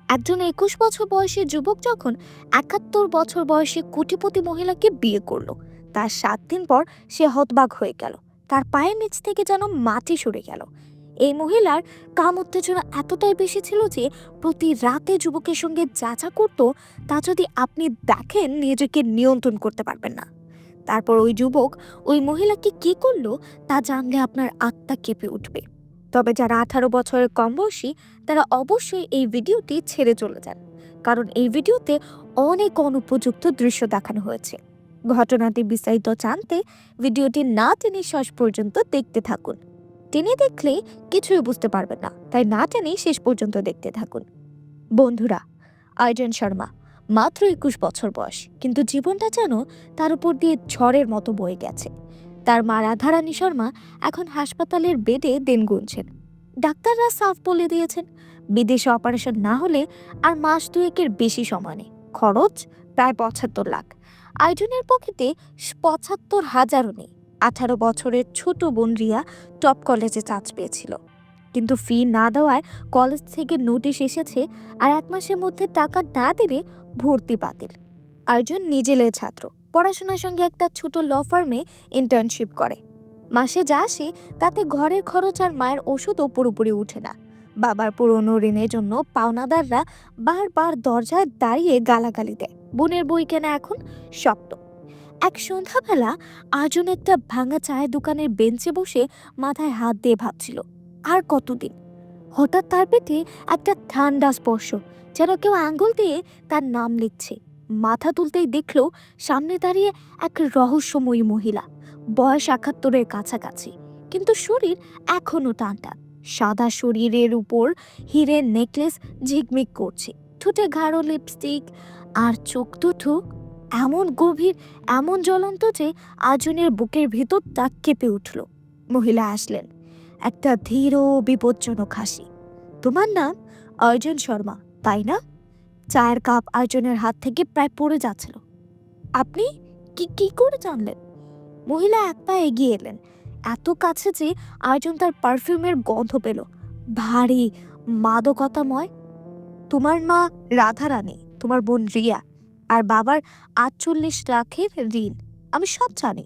একজন ২১ বছর বয়সী যুবক যখন ৭১ বছর বয়সী কোটিপতি মহিলাকে বিয়ে করলো, তার ৭ দিন পর সে হতবাক হয়ে গেল। তার পায়ের নিচ থেকে যেন মাটি সরে গেল। এই মহিলার কাম উত্তেজনা এতটাই বেশি ছিল যে প্রতি রাতে যুবকের সঙ্গে যা যা করতো তা যদি আপনি দেখেন নিজেকে নিয়ন্ত্রণ করতে পারবেন না। তারপর ওই যুবক ওই মহিলাকে কি করলো তা জানলে আপনার আত্মা কেঁপে উঠবে। তবে যারা ১৮ বছরের কম বয়সী তারা অবশ্যই এই ভিডিওটি ছেড়ে চলে যান, কারণ এই ভিডিওতে অনেক অনুপযুক্ত দৃশ্য দেখানো হয়েছে। ঘটনাটি বিস্তারিত জানতে ভিডিওটি না টেনে শেষ পর্যন্ত দেখতে থাকুন। টেনে দেখলে কিছুই বুঝতে পারবেন না, তাই না টেনে শেষ পর্যন্ত দেখতে থাকুন। বন্ধুরা, আর্জুন শর্মা মাত্র ২১ বছর বয়স, কিন্তু জীবনটা যেন তার উপর দিয়ে ঝড়ের মতো বয়ে গেছে। তার মা রাধারানী শর্মা এখন হাসপাতালের বেডে দিন গুনছেন। ডাক্তাররা সাফ বলে দিয়েছেন বিদেশে অপারেশন না হলে আর মাস দুয়েকের বেশি সময় নেই। খরচ প্রায় ৭৫ লাখ। আয়োজনের পকেটে ৭৫,০০০ও নেই। ১৮ বছরের ছোট বোন রিয়া টপ কলেজে চান্স পেয়েছিল, কিন্তু ফি না দেওয়ায় কলেজ থেকে নোটিশ এসেছে, আর ১ মাসের মধ্যে টাকা না দিলে ভর্তি বাতিল। আর্জুন নিজেলে ছাত্র, পড়াশোনার সঙ্গে একটা ছোট ল ফার্মে ইন্টার্নশিপ করে। মাসে যা আসে তাতে ঘরের খরচ আর মায়ের ওষুধও পুরোপুরি উঠে না। বাবার পুরনো ঋণের জন্য পাওনাদাররা বারবার দরজায় দাঁড়িয়ে গালাগালি দেয়। বোনের বই কেনা এখন স্বপ্ন। এক সন্ধ্যাবেলা আর্জুন একটা ভাঙা চায়ের দোকানের বেঞ্চে বসে মাথায় হাত দিয়ে ভাবছিল আর কতদিন। হঠাৎ তার পেটে একটা ঠান্ডা স্পর্শ, যেন কেউ আঙ্গুল দিয়ে তার নাম লিখছে। মাথা তুলতেই দেখল সামনে দাঁড়িয়ে এক রহস্যময়ী মহিলা, বয়স ৭১-এর কাছাকাছি, কিন্তু শরীর এখনো টান টান। সাদা শরীরের উপর হীরের নেকলেস ঝিকমিক করছে, ঠোঁটে গাঢ় লিপস্টিক, আর চোখ দুটো এমন গভীর, এমন জ্বলন্ত যে আর্জুনের বুকের ভিতরটা কেঁপে উঠল। মহিলা আসলেন, একটা ধীর ও বিপজ্জনক হাসি। তোমার নাম অর্জুন শর্মা, তাই না? চায়ের কাপ আর্জুনের হাত থেকে প্রায় পড়ে যাচ্ছিল। আপনি কি কি করে জানলেন? মহিলা এক পা এগিয়ে এলেন, এত কাছে যে আর্জুন তার পারফিউমের গন্ধ পেল, ভারী, মাদকতাময়। তোমার মা রাধারানী, তোমার বোন রিয়া, আর বাবার ৪৮ লাখের ঋণ, আমি সব জানি।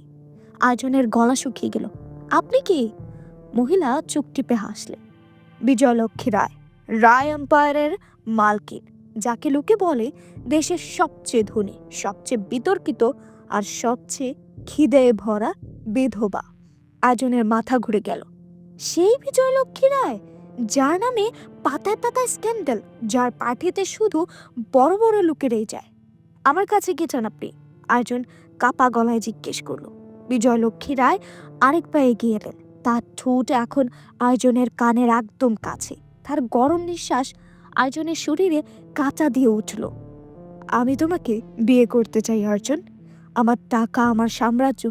আর্জুনের গলা শুকিয়ে গেল। আপনি কি? মহিলা চোখ টিপে হাসলেন। বিজয়লক্ষ্মী রায়, রায় এম্পায়ারের মালকিন, যাকে লোকে বলে দেশের সবচেয়ে ধনী, সবচেয়ে বিতর্কিত, আর সবচেয়ে খিদে ভরা বিধবা। আর্জুনের মাথা ঘুরে গেল। সেই বিজয়লক্ষ্মী রায়, যার নামে পাতায় পাতায় স্ক্যান্ডাল, যার পার্টিতে শুধু বড় বড় লোকেরাই যায়। আমার কাছে কি চান আপনি? আর্জুন কাপা গলায় জিজ্ঞেস করলো। বিজয়লক্ষ্মী রায় আরেক পা এগিয়ে এলেন, তার ঠোঁট এখন আর্জুনের কানের একদম কাছে। তার গরম নিঃশ্বাস আর্জুনের শরীরে কাঁচা দিয়ে উঠল। আমি তোমাকে বিয়ে করতে চাই অর্জুন। আমার টাকা, আমার সাম্রাজ্য,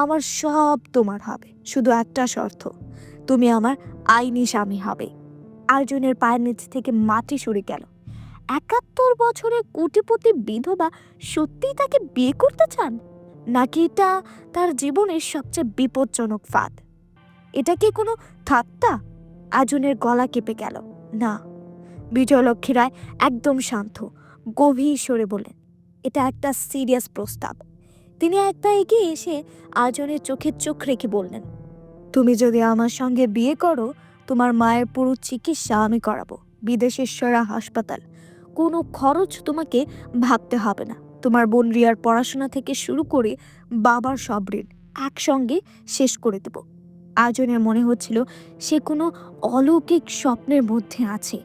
আমার সব তোমার হবে, শুধু একটা শর্ত, তুমি আমার আইনি স্বামী হবে। আর্জুনের পায়ের নিচ থেকে মাটি সরে গেল। ৭১ বছরের কোটিপতি বিধবা সত্যিই তাকে বিয়ে করতে চান, নাকি এটা তার জীবনের সবচেয়ে বিপজ্জনক ফাঁদ? এটা কি কোনো ঠাট্টা? আর্জুনের গলা কেঁপে গেল। না। বিজয়লক্ষ্মী রায় একদম শান্ত, গভীর স্বরে বললেন, এটা একটা সিরিয়াস প্রস্তাব। তিনি এক পা এগিয়ে এসে আর্জুনের চোখে চোখ রেখে বললেন, তুমি যদি আমার সঙ্গে বিয়ে করো, তোমার মায়ের পুরো চিকিৎসা আমি করাবো, বিদেশের সেরা হাসপাতাল, কোনো খরচ তোমাকে ভাবতে হবে না। তোমার বোন রিয়ার পড়াশোনা থেকে শুরু করে বাবার সব ঋণ একসঙ্গে শেষ করে দেব। আর্জুনের মনে হচ্ছিল সে কোনো অলৌকিক স্বপ্নের মধ্যে আছে।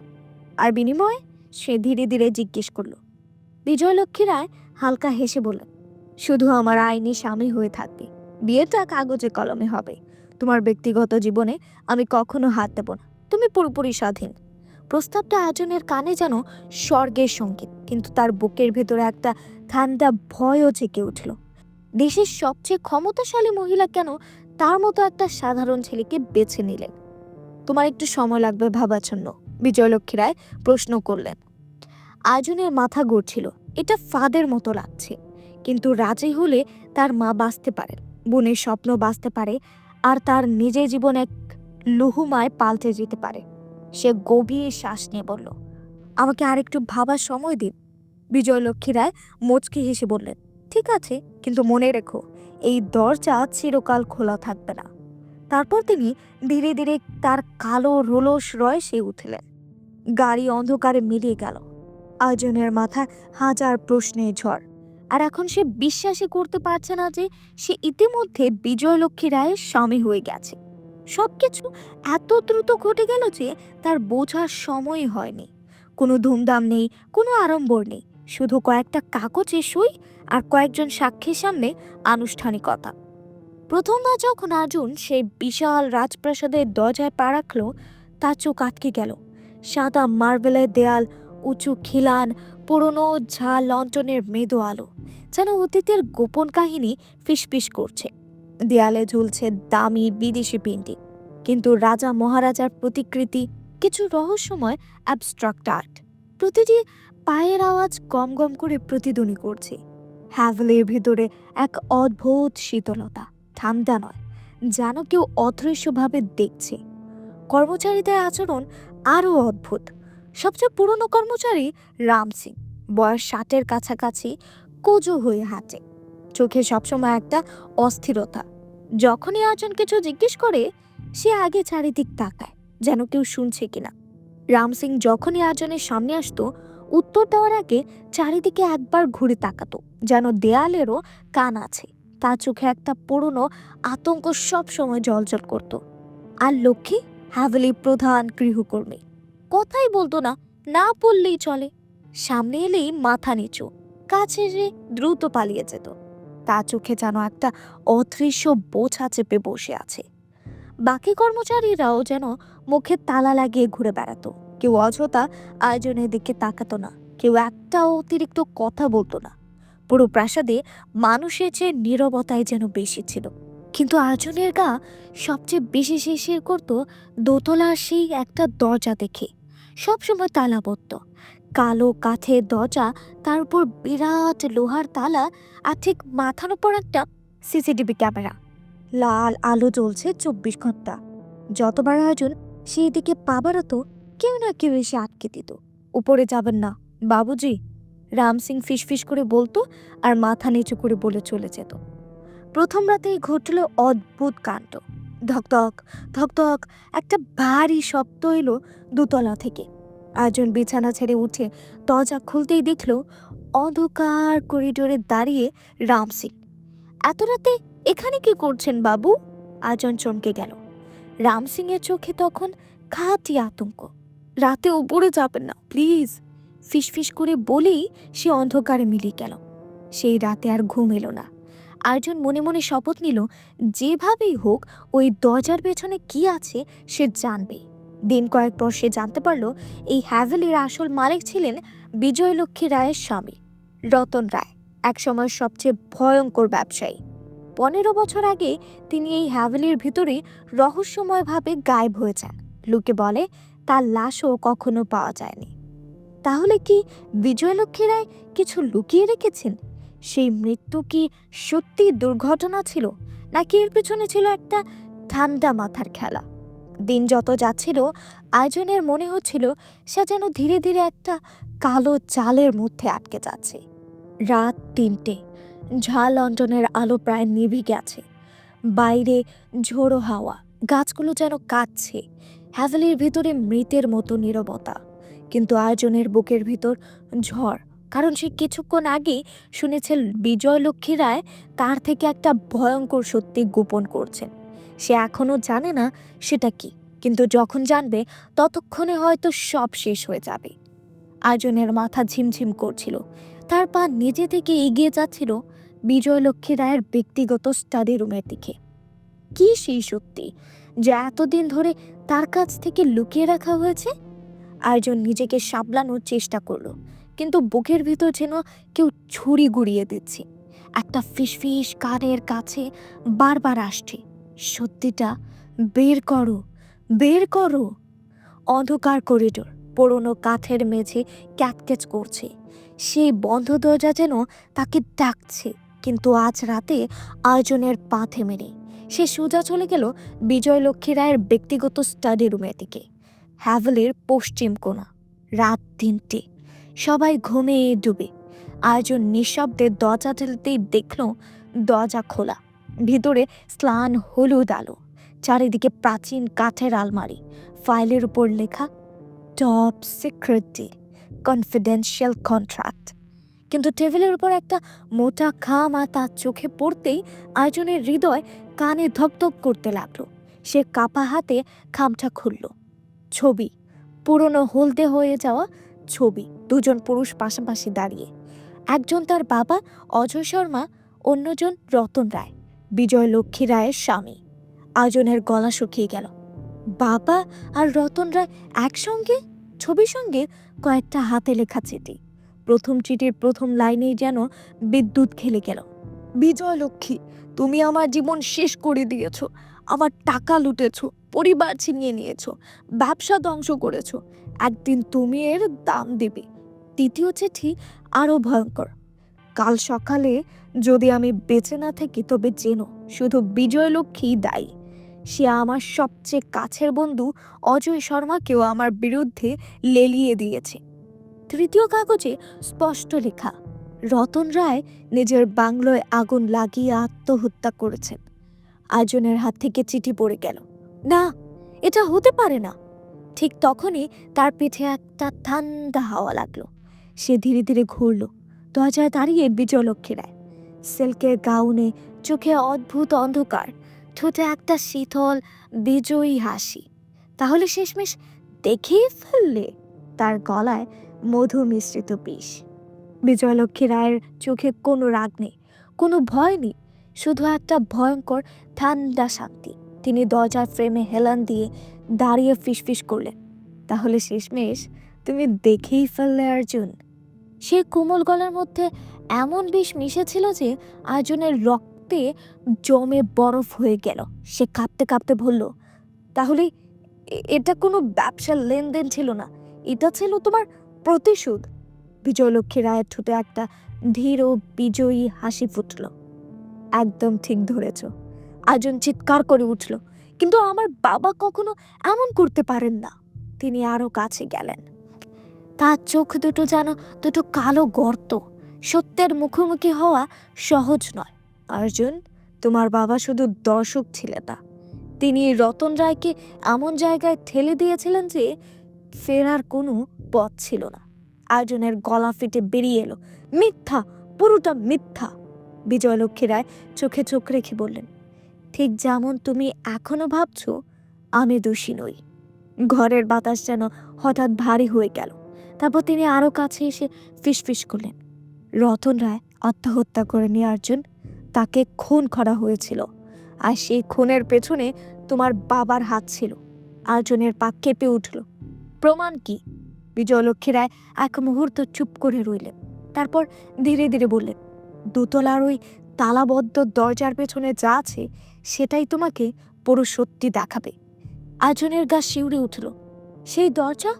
আর বিনিময়ে সে ধীরে ধীরে জিজ্ঞেস করল। বিজয়লক্ষ্মী রায় হালকা হেসে বললেন, শুধু আমার আইনি স্বামী হয়ে থাকবে, বিয়েটা কাগজে কলমে হবে। তোমার ব্যক্তিগত জীবনে আমি কখনো হাত দেব না, তুমি পুরোপুরি স্বাধীন। প্রস্তাবটা আর্জুনের কানে যেন স্বর্গের সঙ্গীত, কিন্তু তার বুকের ভেতরে একটা ঠান্ডা ভয়ও জেগে উঠল। দেশের সবচেয়ে ক্ষমতাশালী মহিলা কেন তার মতো একটা সাধারণ ছেলেকে বেছে নিলেন? তোমার একটু সময় লাগবে ভাবার জন্য, বিজয়লক্ষ্মী রায় প্রশ্ন করলেন। আর্জুনের মাথা ঘুরছিল। এটা ফাঁদের মতো লাগছে, কিন্তু রাজি হলে তার মা বাঁচতে পারে, বোনের স্বপ্ন বাঁচতে পারে, আর তার নিজের জীবন এক লুহুমায় পাল্টে যেতে পারে। সে গভীর শ্বাস নিয়ে বলল, আমাকে আরেকটু ভাবার সময় দিন। বিজয়লক্ষ্মী রায় মুচকি হেসে বললেন, ঠিক আছে, কিন্তু মনে রেখো এই দরজা চিরকাল খোলা থাকবে না। তারপর তিনি ধীরে ধীরে তার কালো রোলস রয়েসে উঠলেন। গাড়ি অন্ধকারে মিলিয়ে গেল। আয়োজনের মাথায় হাজার প্রশ্নের ঝড়। আর এখন সে বিশ্বাসই করতে পারছে না যে সে ইতিমধ্যে বিজয়লক্ষ্মী রায়ের স্বামী হয়ে গেছে। সবকিছু এত দ্রুত ঘটে গেল যে তার বোঝার সময় হয়নি। কোনো ধুমধাম নেই, কোনো আড়ম্বর নেই, শুধু কয়েকটা কাগজে সই আর কয়েকজন সাক্ষীর সামনে আনুষ্ঠানিকতা। প্রথমবার যখন আর্জুন সেই বিশাল রাজপ্রাসাদের দরজায় পা রাখল, তার চোখ আটকে গেল। সাদা মার্বেলের দেয়াল, উঁচু খিলান, পুরনো ঝাল লণ্ঠনের মৃদু আলো যেন অতীতের গোপন কাহিনী ফিসফিস করছে। দেয়ালে ঝুলছে দামি বিদেশি পেন্টিং, কিন্তু রাজা মহারাজার প্রতিকৃতি, কিছু রহস্যময় অ্যাবস্ট্রাক্ট আর্ট। প্রতিটি পায়ের আওয়াজ গম গম করে প্রতিধ্বনি করছে। হ্যাভেলের ভিতরে এক অদ্ভুত শীতলতা, ঠান্ডা নয়, যেন কেউ অদৃশ্যভাবে দেখছে। কর্মচারীদের আচরণ আরও অদ্ভুত। সবচেয়ে পুরনো কর্মচারী রাম সিং, বয়স 60-এর কাছাকাছি, কোজো হয়ে হাঁটে। চোখে সবসময় একটা অস্থিরতা। যখনই আর্জুন কিছু জিজ্ঞেস করে, সে আগে চারিদিক তাকায়, যেন কেউ শুনছে কিনা। রাম সিং যখনই আর্জুনের সামনে আসতো, উত্তর দেওয়ার আগে চারিদিকে একবার ঘুরে তাকাতো, যেন দেয়ালেরও কান আছে। তার চোখে একটা পুরনো আতঙ্ক সব সময় জলজল করত। আর লক্ষ্মী, হ্যাভেলি প্রধান গৃহকর্মী, কথাই বলতো না, না বললেই চলে। সামনে এলেই মাথা নিচু, কাছে যে দ্রুত পালিয়ে যেত। তার চোখে যেন একটা অদৃশ্য বোঝা চেপে বসে আছে। বাকি কর্মচারীরাও যেন মুখে তালা লাগিয়ে ঘুরে বেড়াতো। কেউ অযথা আয়োজনের দিকে তাকাতো না, কেউ একটা অতিরিক্ত কথা বলতো না। পুরো প্রাসাদে মানুষের চেয়ে নীরবতাই যেন বেশি ছিল। কিন্তু আয়োজনের গা সবচেয়ে বেশি শিরশির করতো দোতলার সেই একটা দরজা দেখে। সবসময় তালাবদ্ধ, কালো কাঠের দরজা, তার উপর বিরাট লোহার তালা, আর ঠিক মাথার উপর একটা সিসিটিভি ক্যামেরা। লাল আলো জ্বলছে 24 ঘন্টা। যতবার আয়োজন সেই দিকে পা বাড়াতো, কেউ না কেউ এসে আটকে দিত। উপরে যাবেন না বাবুজি, রাম সিং ফিসফিস করে বলতো, আর মাথা নিচু করে বলে চলে যেত। প্রথম রাতেই ঘটল অদ্ভুত কাণ্ড। ধকধক ধকধক একটা ভারী শব্দ এলো দোতলা থেকে। আয়োজন বিছানা ছেড়ে উঠে দরজা খুলতেই দেখল অন্ধকার করিডোরে দাঁড়িয়ে রাম সিং। এত রাতে এখানে কি করছেন বাবু? আয়োজন চমকে গেল। রাম সিং এর চোখে তখন খাঁটি আতঙ্ক। রাতে উপরে যাবেন না প্লিজ, ফিসফিস করে বলেই সে অন্ধকারে মিলিয়ে গেল। সেই রাতে আর ঘুম এলো না। আর্জুন মনে মনে শপথ নিল, যেভাবেই হোক ওই দরজার পেছনে কি আছে সে জানবে। দিন কয়েক পর সে জানতে পারল এই হ্যাভেলির আসল মালিক ছিলেন বিজয়লক্ষ্মী রায়ের স্বামী রতন রায়, একসময় সবচেয়ে ভয়ঙ্কর ব্যবসায়ী। 15 বছর আগে তিনি এই হ্যাভেলির ভিতরে রহস্যময়ভাবে গায়েব হয়ে যান। লোকে বলে তার লাশও কখনো পাওয়া যায়নি। তাহলে কি বিজয়লক্ষ্মী রায় কিছু লুকিয়ে রেখেছেন? সেই মৃত্যু কি সত্যি দুর্ঘটনা ছিল, নাকি এর পেছনে ছিল একটা ঠান্ডা মাথার খেলা? দিন যত যাচ্ছিল, আয়োজনের মনে হচ্ছিল সে যেন ধীরে ধীরে একটা কালো জালের মধ্যে আটকে যাচ্ছে। রাত 3টে, ঝাল লন্ডনের আলো প্রায় নিভে গেছে। বাইরে ঝোড়ো হাওয়া, গাছগুলো যেন কাঁদছে। হ্যাভেলির ভিতরে মৃতের মতো নীরবতা, কিন্তু আয়োজনের বুকের ভিতর ঝড়। কারণ সে কিছুক্ষণ আগেই শুনেছে বিজয়লক্ষ্মী রায় তার থেকে একটা ভয়ঙ্কর সত্যি গোপন করছেন। সে এখনো জানে না সেটা কি, কিন্তু যখন জানবে ততক্ষণে হয়তো সব শেষ হয়ে যাবে। আয়োজনের মাথা ঝিমঝিম করছিল। তার পা নিজে থেকে এগিয়ে যাচ্ছিল বিজয়লক্ষ্মী রায়ের ব্যক্তিগত স্টাডি রুমের দিকে। কি সেই সত্যি যা এতদিন ধরে তার কাছ থেকে লুকিয়ে রাখা হয়েছে? আয়োজন নিজেকে সামলানোর চেষ্টা করলো, কিন্তু বুকের ভিতর যেন কেউ ছুরি গুড়িয়ে দিচ্ছে। একটা ফিসফিস কানের কাছে বারবার আসছে, সত্যিটা বের করো, বের করো। অন্ধকার করিডোর, পুরনো কাঠের মেঝে ক্যাটক্যাচ করছে। সেই বন্ধ দরজা যেন তাকে ডাকছে। কিন্তু আজ রাতে আয়োজনের পা থেমে নেই। সে সোজা চলে গেল বিজয়লক্ষ্মী রায়ের ব্যক্তিগত স্টাডি রুমের দিকে, হ্যাভেলির পশ্চিম কোণা। রাত ৩টে, সবাই ঘুমে ডুবে। আয়োজন নিঃশব্দে দরজা ঠেলতেই দেখল দরজা খোলা। ভিতরে স্লান হলুদ আলো, চারিদিকে প্রাচীন কাঠের আলমারি, ফাইলের উপর লেখা টপ সিক্রেট, কনফিডেন্সিয়াল কন্ট্রাক্ট। কিন্তু টেবিলের উপর একটা মোটা খাম আর তার চোখে পড়তেই আয়োজনের হৃদয় কানে ধকধক করতে লাগলো। সে কাপা হাতে খামটা খুলল। ছবি, পুরনো হলদে হয়ে যাওয়া ছবি, দুজন পুরুষ পাশাপাশি দাঁড়িয়ে। একজন তার বাবা অজয় শর্মা, অন্যজন রতন রায়, বিজয় লক্ষ্মী রায়ের স্বামী। আয়োজনের গলা শুকিয়ে গেল। বাবা আর রতন রায় একসঙ্গে, ছবির সঙ্গে কয়েকটা হাতে লেখা চিঠি। প্রথম চিঠির প্রথম লাইনেই যেন বিদ্যুৎ খেলে গেল। বিজয় লক্ষ্মী, তুমি আমার জীবন শেষ করে দিয়েছ, আমার টাকা লুটেছ, পরিবার ছিনিয়ে নিয়েছ, ব্যবসা ধ্বংস করেছ। একদিন তুমি এর দাম দেবে। দ্বিতীয় চিঠি আরো ভয়ঙ্কর। কাল সকালে যদি আমি বেঁচে না থাকি তবে জেনো শুধু বিজয় লক্ষ্মী দায়ী। সে আমার সবচেয়ে কাছের বন্ধু অজয় শর্মাকেও আমার বিরুদ্ধে লেলিয়ে দিয়েছে। তৃতীয় কাগজে স্পষ্ট লেখা, রতন রায় নিজের বাংলোয় আগুন লাগিয়ে আত্মহত্যা করেছেন। আয়োজনের হাত থেকে চিঠি পড়ে গেল। না, এটা হতে পারে না। ঠিক তখনই তার পিঠে একটা ঠান্ডা হাওয়া লাগলো। সে ধীরে ধীরে ঘুরল। দরজায় দাঁড়িয়ে বিজয়লক্ষ্মী রায়, সিল্কের গাউনে, চোখে অদ্ভুত অন্ধকার, ঠোঁটে একটা শীতল বিজয়ী হাসি। তাহলে শেষমেশ দেখেই ফেললে? তার গলায় মধু মিশ্রিত বিষ। বিজয়লক্ষ্মী রায়ের চোখে কোনো রাগ নেই, কোনো ভয় নেই, শুধু একটা ভয়ঙ্কর ঠান্ডা শান্তি। তিনি দরজার ফ্রেমে হেলান দিয়ে দাঁড়িয়ে ফিসফিস করলেন, তাহলে শেষমেশ তুমি দেখেই ফেললে অর্জুন। সে কোমল গলার মধ্যে এমন বিষ মিশেছিল যে আয়োজনের রক্তে জমে বরফ হয়ে গেল। সে কাঁপতে কাঁপতে বলল, তাহলে এটা কোনো ব্যবসার লেনদেন ছিল না, এটা ছিল তোমার প্রতিশোধ। বিজয়লক্ষ্মী রায়ের ঠোঁটে একটা ধীর ও বিজয়ী হাসি ফুটল। একদম ঠিক ধরেছ। আয়োজন চিৎকার করে উঠল, কিন্তু আমার বাবা কখনো এমন করতে পারেন না। তিনি আরো কাছে গেলেন। তার চোখ দুটো যেন দুটো কালো গর্ত। সত্যের মুখোমুখি হওয়া সহজ নয় অর্জুন। তোমার বাবা শুধু দর্শক ছিলেন না, তিনি রতন রায়কে এমন জায়গায় ঠেলে দিয়েছিলেন যে ফেরার কোনো পথ ছিল না। আয়োজনের গলা ফেটে বেরিয়ে এলো, মিথ্যা, পুরোটা মিথ্যা। বিজয়লক্ষ্মী রায় চোখে চোখ রেখে বললেন, ঠিক যেমন তুমি এখনো ভাবছো আমি দোষী নই। ঘরের বাতাস যেন হঠাৎ ভারী হয়ে গেল। তারপর তিনি আরো কাছে এসে ফিসফিস করলেন, রতন রায় আত্মহত্যা করেনি অর্জুন, তাকে খুন করা হয়েছিল। আর সেই খুনের পেছনে তোমার বাবার হাত ছিল। অর্জুনের পা কেঁপে উঠল। প্রমাণ কি? বিজয়লক্ষ্মী রায় এক মুহূর্ত চুপ করে রইলেন, তারপর ধীরে ধীরে বললেন, দোতলার ওই তালাবদ্ধ দরজার পেছনে যা আছে সেটাই তোমাকে পুরো সত্যি দেখাবে। আয়োজনের গা শিউরে উঠল। সেই দরজা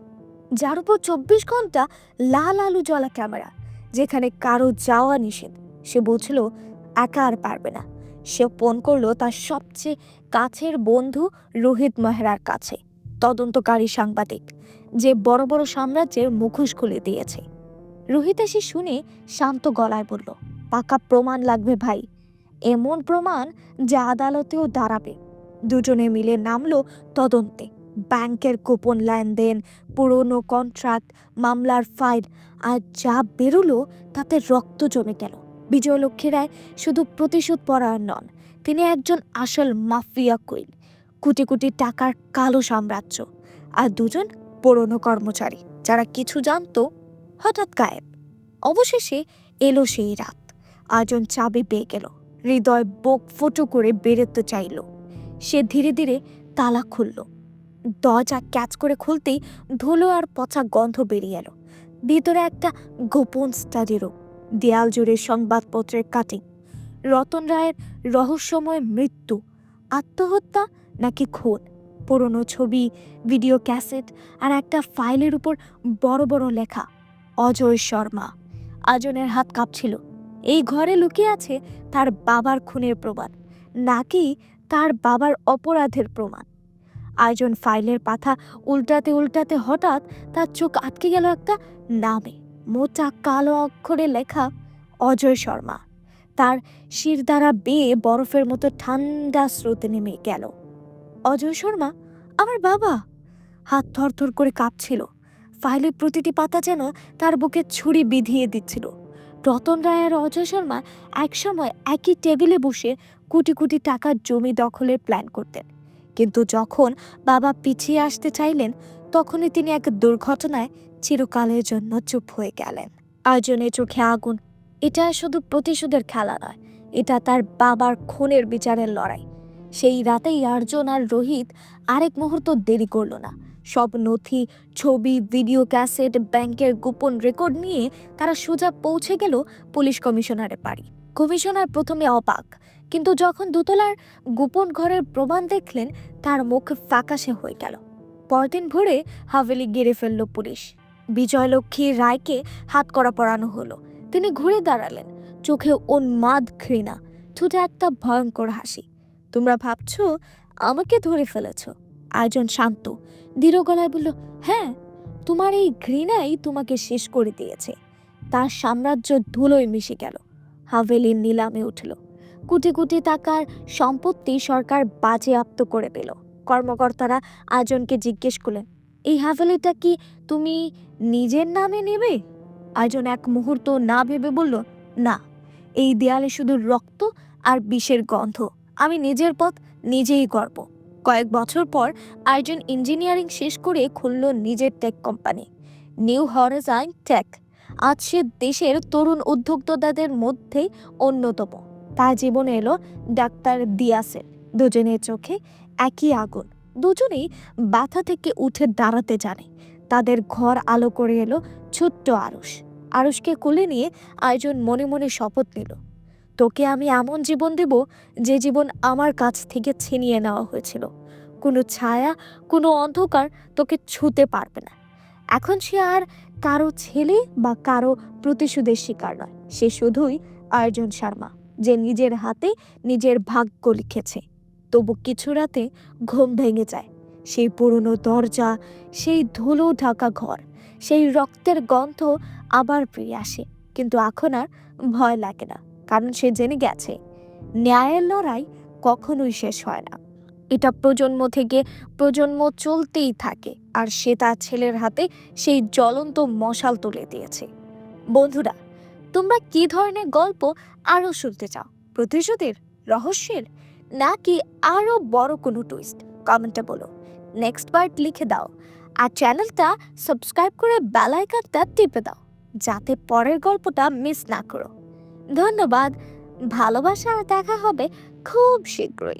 যার উপর 24 ঘন্টা লাল আলু জ্বলা ক্যামেরা, যেখানে কারো যাওয়া নিষেধ। সে বুঝল একা আর পারবে না। সে ফোন করলো তার সবচেয়ে কাছের বন্ধু রোহিত মেহরার কাছে, তদন্তকারী সাংবাদিক, যে বড় বড় সাম্রাজ্যের মুখোশ খুলে দিয়েছে। রোহিত এসে শুনে শান্ত গলায় বলল, পাকা প্রমাণ লাগবে ভাই, এমন প্রমাণ যা আদালতেও দাঁড়াবে। দুজনে মিলে নামলো তদন্তে। ব্যাংকের গোপন লেনদেন, পুরনো কন্ট্রাক্ট, মামলার ফাইল, আর যা বেরোলো তাতে রক্ত জমে গেল। বিজয়লক্ষ্মী রায় শুধু প্রতিশোধ পরায়ণ নন, তিনি একজন আসল মাফিয়া কুইন। কোটি কোটি টাকার কালো সাম্রাজ্য। আর দুজন পুরনো কর্মচারী যারা কিছু জানতো হঠাৎ গায়েব। অবশেষে এলো সেই রাত। আয়োজন চাবি পেয়ে গেল। হৃদয় বুক ফুটো করে বেরোতে চাইল। সে ধীরে ধীরে তালা খুলল। দরজা ক্যাচ করে খুলতেই ধুলো আর পচা গন্ধ বেরিয়ে এলো। ভিতরে একটা গোপন স্টাডি রুম, দেয়াল জুড়ে সংবাদপত্রের কাটিং, রতন রায়ের রহস্যময় মৃত্যু, আত্মহত্যা নাকি খুন, পুরনো ছবি, ভিডিও ক্যাসেট, আর একটা ফাইলের উপর বড় বড় লেখা অজয় শর্মা। আয়োজনের হাত কাঁপছিল। এই ঘরে লুকিয়ে আছে তার বাবার খুনের প্রমাণ, নাকি তার বাবার অপরাধের প্রমাণ? আয়োজন ফাইলের পাতা উল্টাতে উল্টাতে হঠাৎ তার চোখ আটকে গেল একটা নামে। মোটা কালো অক্ষরে লেখা অজয় শর্মা। তার শির দ্বারা বেয়ে বরফের মতো ঠান্ডা স্রোতে নেমে গেল। অজয় শর্মা? আমার বাবা! হাত থরথর করে কাঁপছিল। ফাইলের প্রতিটি পাতা যেন তার বুকে ছুরি বিধিয়ে দিচ্ছিল। রতন রায় আর অজয় শর্মা একসময় একই টেবিলে বসে কোটি কোটি টাকার জমি দখলের প্ল্যান করতেন। কিন্তু যখন বাবা পিছিয়ে আসতে চাইলেন, তখনই তিনি এক দুর্ঘটনায় চিরকালের জন্য চুপ হয়ে গেলেন। আয়োজনের চোখে আগুন। এটা শুধু প্রতিশোধের খেলা নয়, এটা তার বাবার খুনের বিচারের লড়াই। সেই রাতেই আর্জুন আর রোহিত আরেক মুহূর্ত দেরি করল না। সব নথি, ছবি, ভিডিও ক্যাসেট, ব্যাংকের গোপন রেকর্ড নিয়ে তারা সোজা পৌঁছে গেল পুলিশ কমিশনারের বাড়ি। কমিশনার প্রথমে অবাক, কিন্তু যখন দোতলার গোপন ঘরের প্রমাণ দেখলেন, তার মুখ ফ্যাকাশে হয়ে গেল। পরদিন ভোরে হাভেলি ঘিরে ফেলল পুলিশ। বিজয়লক্ষ্মী রায়কে হাতকড়া পরানো হলো। তিনি ঘুরে দাঁড়ালেন, চোখে উন্মাদ ঘৃণা, ঠোঁটে একটা ভয়ঙ্কর হাসি। তোমরা ভাবছো আমাকে ধরে ফেলেছ? আয়োজন শান্ত, দৃঢ় গলায় বলল, হ্যাঁ, তোমার এই ঘৃণাই তোমাকে শেষ করে দিয়েছে। তার সাম্রাজ্য ধুলোয় মিশে গেল। হাভেলির নিলামে উঠল। কোটি কোটি টাকার সম্পত্তি সরকার বাজেয়াপ্ত করে পেল। কর্মকর্তারা আয়োজনকে জিজ্ঞেস করলেন, এই হাভেলিটা কি তুমি নিজের নামে নেবে? আয়োজন এক মুহূর্ত না ভেবে বলল, না, এই দেয়ালে শুধু রক্ত আর বিষের গন্ধ। আমি নিজের পথ নিজেই গড়ব। কয়েক বছর পর আয়োজন ইঞ্জিনিয়ারিং শেষ করে খুলল নিজের tech company, new horizon tech. আজ সে দেশের তরুণ উদ্যোক্তাদের মধ্যে অন্যতম। তার জীবনে এলো ডাক্তার দিয়াসের। দুজনের চোখে একই আগুন। দুজনেই ব্যথা থেকে উঠে দাঁড়াতে জানে। তাদের ঘর আলো করে এলো ছোট্ট আরুষ। আরুষকে কোলে নিয়ে আয়োজন মনে মনে শপথ নিল, তোকে আমি এমন জীবন দেব যে জীবন আমার কাছ থেকে ছিনিয়ে নেওয়া হয়েছিল। কোনো ছায়া, কোনো অন্ধকার তোকে ছুঁতে পারবে না। এখন সে আর কারো ছেলে বা কারো প্রতিশোধের শিকার নয়। সে শুধুই আয়োজন শর্মা, যে নিজের হাতে নিজের ভাগ্য লিখেছে। তবু কিছু রাতে ঘুম ভেঙে যায়। সেই পুরনো দরজা, সেই ধুলো ঢাকা ঘর, সেই রক্তের গন্ধ আবার ফিরে আসে। কিন্তু এখন আর ভয় লাগে না, কারণ সে জেনে গেছে ন্যায়ের লড়াই কখনোই শেষ হয় না। এটা প্রজন্ম থেকে প্রজন্ম চলতেই থাকে, আর সে তার ছেলের হাতে সেই জ্বলন্ত মশাল তুলে দিয়েছে। বন্ধুরা, তোমরা কি ধরনের গল্প আরো শুনতে চাও? প্রতিশোধের, রহস্যের, নাকি আরো বড় কোনো টুইস্ট? কমেন্টে বলো। নেক্সট পার্ট লিখে দাও। আর চ্যানেলটা সাবস্ক্রাইব করে বেল আইকনটা টিপে দাও, যাতে পরের গল্পটা মিস না করো। ধন্যবাদ। ভালোবাসা আর দেখা হবে খুব শীঘ্রই।